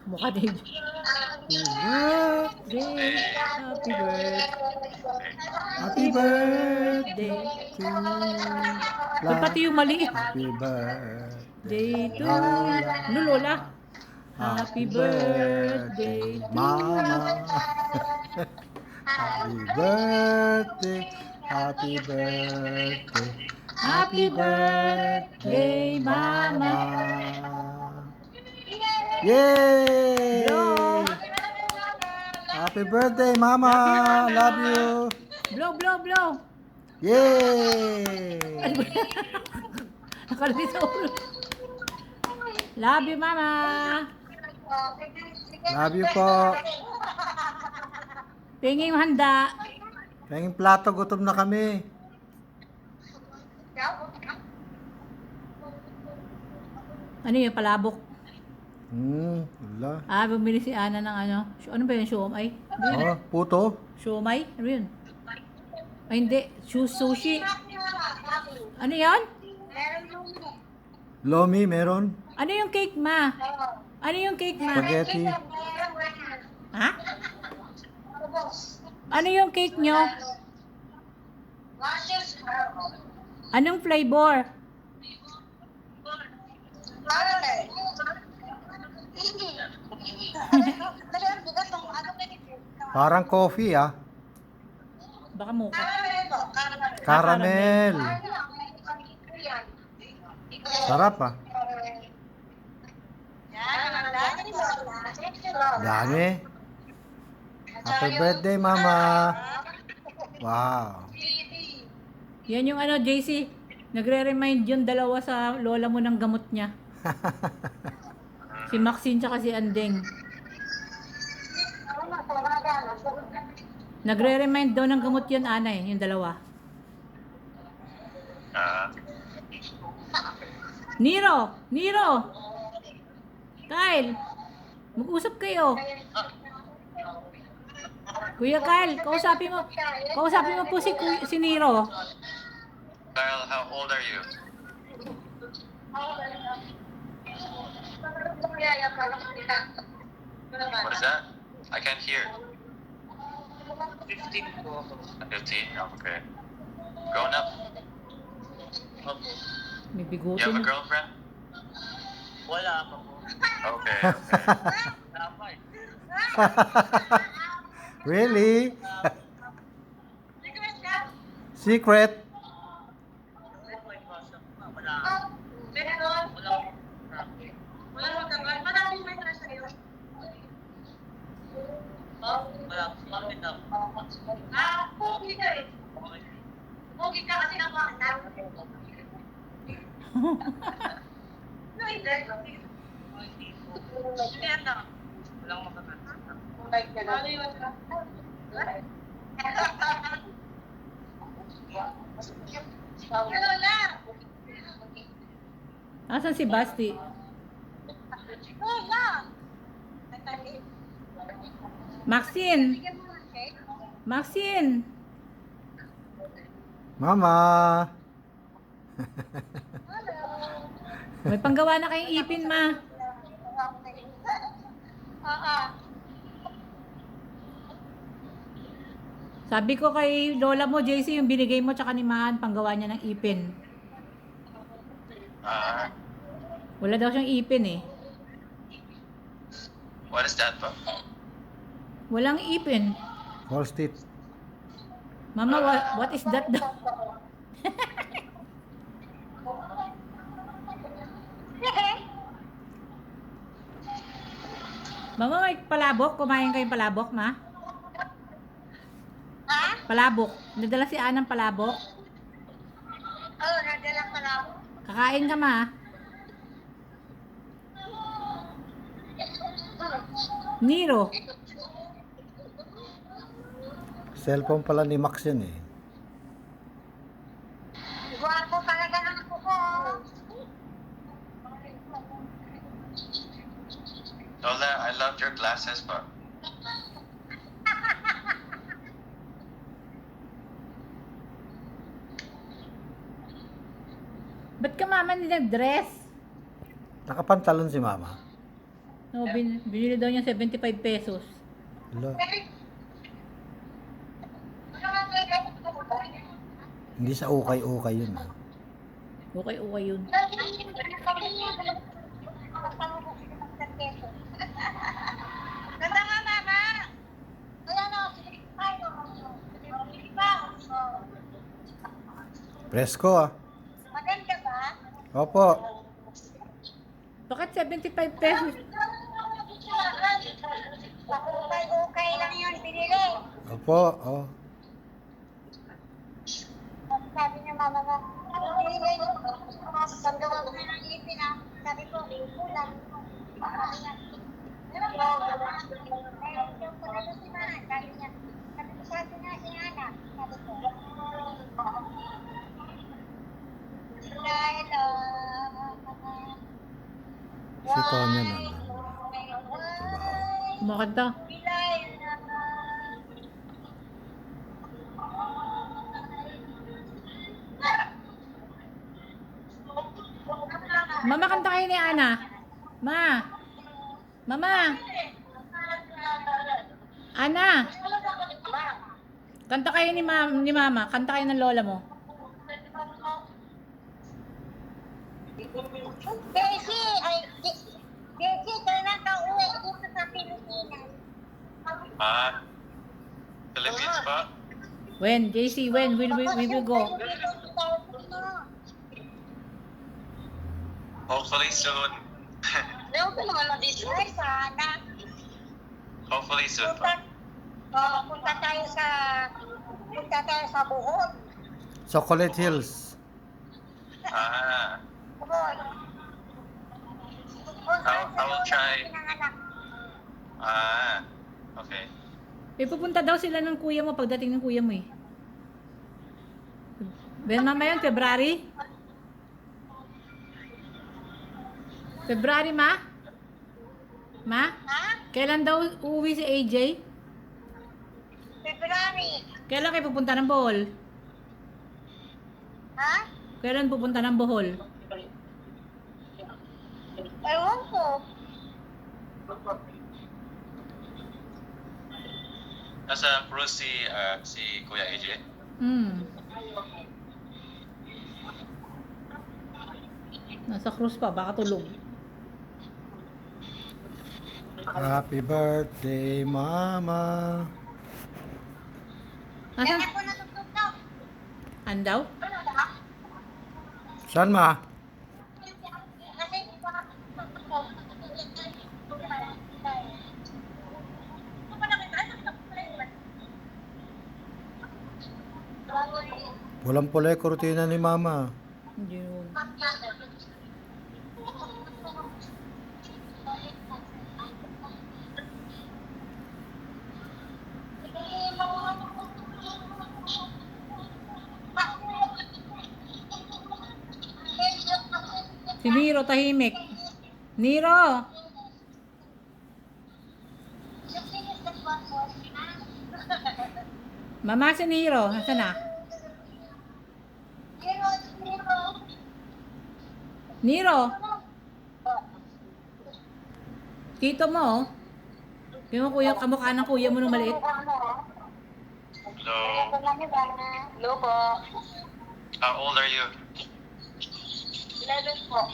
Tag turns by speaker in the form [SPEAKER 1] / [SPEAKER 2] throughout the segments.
[SPEAKER 1] Mukha din. Birthday, happy birthday.
[SPEAKER 2] Happy birthday to
[SPEAKER 1] Ba't pati yung mali?
[SPEAKER 2] Happy birthday,
[SPEAKER 1] Day to
[SPEAKER 2] Lola.
[SPEAKER 1] ano, Lola?
[SPEAKER 2] Happy
[SPEAKER 1] Happy
[SPEAKER 2] birthday,
[SPEAKER 1] birthday to
[SPEAKER 2] Mama. Happy birthday, happy birthday, happy
[SPEAKER 1] Happy
[SPEAKER 2] birthday,
[SPEAKER 1] birthday,
[SPEAKER 2] Mama.
[SPEAKER 1] Mama.
[SPEAKER 2] Yay!
[SPEAKER 1] Blow!
[SPEAKER 2] Happy birthday, Mama.
[SPEAKER 1] Love you, Mama.
[SPEAKER 2] Love you.
[SPEAKER 1] Blow, blow, blow! Ano ba
[SPEAKER 2] Yay!
[SPEAKER 1] yan? Nakalabit sa ulo. Love you, Mama.
[SPEAKER 2] Love you po.
[SPEAKER 1] Tingin yung handa.
[SPEAKER 2] Kayong plato, gutom na kami.
[SPEAKER 1] Ano yung palabok?
[SPEAKER 2] Wala.
[SPEAKER 1] Bumili si Ana ng ano. Ano ba yun? Siomay?
[SPEAKER 2] Oh, puto.
[SPEAKER 1] Siomay? Ano yun? Ay, hindi. Sushi. Ano yan?
[SPEAKER 2] Lomi, meron.
[SPEAKER 1] Ano yung cake, ma? Ano yung cake, ma?
[SPEAKER 2] Spaghetti.
[SPEAKER 1] Ha? Ano yung cake nyo? Anong flavor?
[SPEAKER 2] Parang coffee, ah.
[SPEAKER 1] Baka mocha.
[SPEAKER 2] Caramel. Sarap, ah. Dami. Happy birthday, Mama. Wow.
[SPEAKER 1] Yan yung ano, JC. Nagre-remind yung dalawa sa lola mo ng gamot niya. Si Maxine tsaka si Andeng. Nagre-remind daw ng gamot yun, Ana eh, yung dalawa. Nero! Nero! Kyle! Mag-usap kayo. Kuya Kyle, kausapin mo. Kausapin mo po si Nero.
[SPEAKER 3] Kyle, how old are you? What is that? I can't hear.
[SPEAKER 4] 15 po ako.
[SPEAKER 3] 15? Okay. Grown up?
[SPEAKER 1] May
[SPEAKER 3] You
[SPEAKER 1] bigote
[SPEAKER 3] have a
[SPEAKER 1] na.
[SPEAKER 3] girlfriend?
[SPEAKER 4] Wala pa po.
[SPEAKER 3] Okay, okay.
[SPEAKER 4] Tama eh.
[SPEAKER 2] Really? Secret?
[SPEAKER 4] Wala. Wala. Bakit ako?
[SPEAKER 5] Pogi ka kasi ang mga anak. No, hindi. Hindi anak.
[SPEAKER 4] Walang makakasama.
[SPEAKER 5] Ano yun? Hello na!
[SPEAKER 1] Asan si Basti?
[SPEAKER 5] Lola!
[SPEAKER 1] Maxine!
[SPEAKER 5] Bigyan mo ng cake?
[SPEAKER 1] Maxine!
[SPEAKER 2] Mama.
[SPEAKER 1] May panggawa na kayong ipin, ma.
[SPEAKER 5] Oo.
[SPEAKER 1] Sabi ko kay lola mo, JC, yung binigay mo tsaka ni Mahan, panggawa niya ng ipin. Wala daw siyang ipin eh.
[SPEAKER 3] What is that, Pop?
[SPEAKER 1] Walang ipin.
[SPEAKER 2] False teeth.
[SPEAKER 1] Mama, what is that daw? Mama, may palabok? Kumain kayong palabok, ma?
[SPEAKER 5] Ha?
[SPEAKER 1] Palabok. Nadala si Anang palabok.
[SPEAKER 5] Oo, nadala ka lang.
[SPEAKER 1] Kakain ka, ma. Nero.
[SPEAKER 2] Cellphone pala ni Max yun eh.
[SPEAKER 5] Gwapo talaga ng kuko.
[SPEAKER 3] Lola, I loved your glasses, Pop.
[SPEAKER 1] Ba't ka mama nila dress?
[SPEAKER 2] Nakapantalon si Mama.
[SPEAKER 1] No, binili daw niya 75 pesos.
[SPEAKER 2] Hala. Hindi sa ukay-ukay yun. Ah.
[SPEAKER 1] Okay, okay yun.
[SPEAKER 5] Ganda nga, mama. Ayan o.
[SPEAKER 2] Presko ah.
[SPEAKER 5] Maganda ba?
[SPEAKER 2] Opo.
[SPEAKER 1] Bakit 75 pesos?
[SPEAKER 5] Okay lang yun, binili.
[SPEAKER 2] Opo. Oh.
[SPEAKER 5] Sabi niya, mama nga, binili niyo. Paggawa ko ng ipin ah. Sabi ko, kulang. Sabi niya, yung pagkakas si Mana, sabi niya, sabi ko sa atin nga si Ana. Sabi ko, dahil,
[SPEAKER 2] Si Tonya na. Trabaho.
[SPEAKER 1] Kumakanta. Mama, kanta kayo ni Ana. Ma. Mama. Ana. Kanta kayo ni Mama. Kanta kayo ng lola mo.
[SPEAKER 5] Daisy, Daisy, kailan ka uwi dito sa Pilipinas?
[SPEAKER 3] Philippines pa?
[SPEAKER 1] When, JC, when will we will go?
[SPEAKER 3] Hopefully soon.
[SPEAKER 5] Meron ko naman na dito. Ay, sana.
[SPEAKER 3] Hopefully soon pa.
[SPEAKER 5] Punta tayo sa Bohol.
[SPEAKER 2] Chocolate Hills.
[SPEAKER 5] Bohol.
[SPEAKER 3] I will try. Okay.
[SPEAKER 1] May pupunta daw sila ng kuya mo pagdating ng kuya mo eh. Ben, mama yan, February? February, ma? Ma?
[SPEAKER 5] Ha?
[SPEAKER 1] Kailan daw uuwi si AJ?
[SPEAKER 5] February.
[SPEAKER 1] Kailan kayo pupunta ng Bohol?
[SPEAKER 5] Ha?
[SPEAKER 1] Kailan pupunta ng Bohol?
[SPEAKER 5] Ewan ko.
[SPEAKER 3] Nasa cruise si Kuya AJ.
[SPEAKER 1] Nasa cruise pa, baka tulog.
[SPEAKER 2] Happy birthday, Mama.
[SPEAKER 1] Nasaan?
[SPEAKER 5] Ako natutugtog.
[SPEAKER 1] Andaw?
[SPEAKER 2] Saan ma?
[SPEAKER 5] Kasi hindi ko natutugtog.
[SPEAKER 2] Pulang-pula yung kurtina ni Mama.
[SPEAKER 1] Hindi yun. Si Niro tahimik. Niro! Mama, si Niro. Nasaan na? Niro! Tito mo, oh. Yung kuya, kamukha ng kuya mo nung maliit.
[SPEAKER 3] Hello.
[SPEAKER 5] Hello po.
[SPEAKER 3] How old are you?
[SPEAKER 5] 11 po.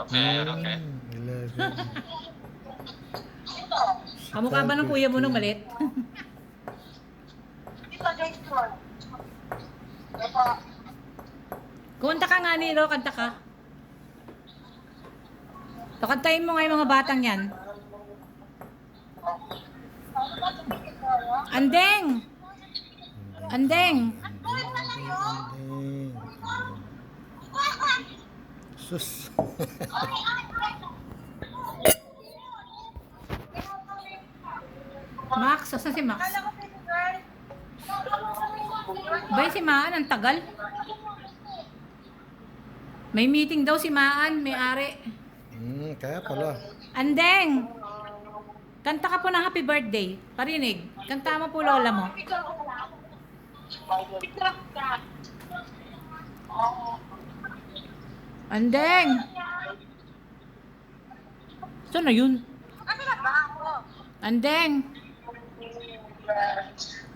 [SPEAKER 3] Okay, okay.
[SPEAKER 2] 11.
[SPEAKER 1] Kamukha ba ng kuya mo nung maliit?
[SPEAKER 5] Ito, guys, po. Ito.
[SPEAKER 1] Kumanta ka nga, Niro. Kanta ka. So, kantahin mo nga yung mga batang yan. Andeng! Andeng!
[SPEAKER 2] Sus.
[SPEAKER 1] Max, saan si Max? Bay, si Maan, ang tagal. May meeting daw si Maan, may-ari.
[SPEAKER 2] Kaya pala.
[SPEAKER 1] Andeng! Kanta ka po ng happy birthday. Parinig. Kanta mo po lola mo. Andeng! Saan na yun?
[SPEAKER 5] Ano
[SPEAKER 1] Andeng!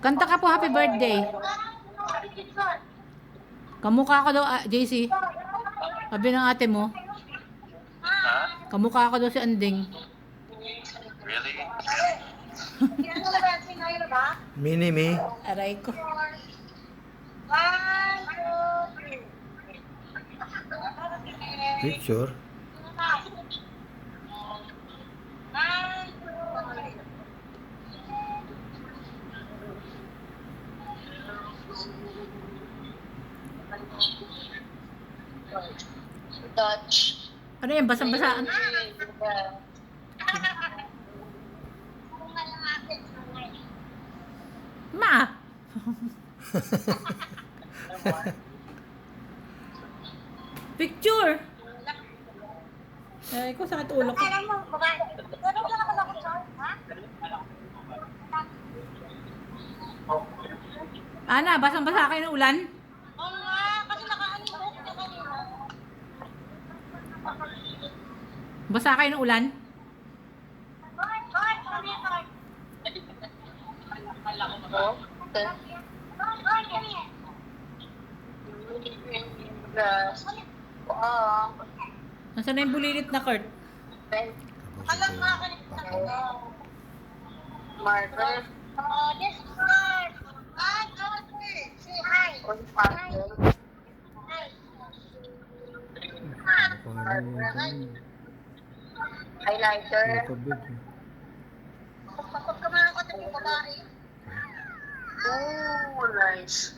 [SPEAKER 1] Kanta ka po happy birthday. Kamukha ko daw, JC. Sabi ng ate mo.
[SPEAKER 3] Ha?
[SPEAKER 1] Kamukha ko daw si Andeng.
[SPEAKER 3] Really?
[SPEAKER 2] Mini me.
[SPEAKER 1] Aray ko.
[SPEAKER 5] 1, 2, 3.
[SPEAKER 2] Picture.
[SPEAKER 5] Dutch.
[SPEAKER 1] Ano yan? Basang-basaan? Ma! Picture! Ay ko, sakit ulo ko.
[SPEAKER 5] Alam mo, babae. Pero wala ka lang ko, ha?
[SPEAKER 1] Ana, basang-basa kayo ng ulan?
[SPEAKER 5] Oo nga, kasi nakaanibok na kanina.
[SPEAKER 1] Basa kayo ng ulan?
[SPEAKER 5] Bakit? Bakit? Kami, bakit?
[SPEAKER 1] Nasaan na yung bulilit na Kurt?
[SPEAKER 5] Alam nga ka rin sa kanya. Marvel. Oh, this is Mark. Hi, Johnny. Say hi. Hi. Highlighter.
[SPEAKER 2] Kabig.
[SPEAKER 5] Kapag kamara ka ng babae. Oh, nice.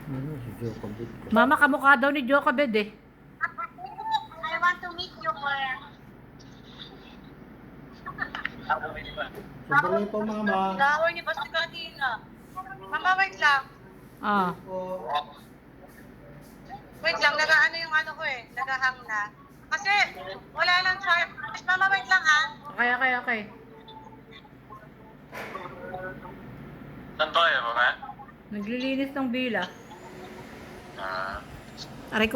[SPEAKER 2] Ano si Joe kabig?
[SPEAKER 1] Mama, kamukha daw ni Jokabed eh.
[SPEAKER 5] I want to meet you, Mark.
[SPEAKER 2] Sandali po, mama.
[SPEAKER 5] Flower ni Basti Katina. Mama, wait lang.
[SPEAKER 1] Ah.
[SPEAKER 5] Wait lang, nag-ano yung ano ko eh. Nag-hang na. Kasi, wala lang charge. Mama, wait lang ha.
[SPEAKER 1] Okay.
[SPEAKER 3] Saan ba kayo, mga?
[SPEAKER 1] Naglilinis ng bila.
[SPEAKER 3] Ah.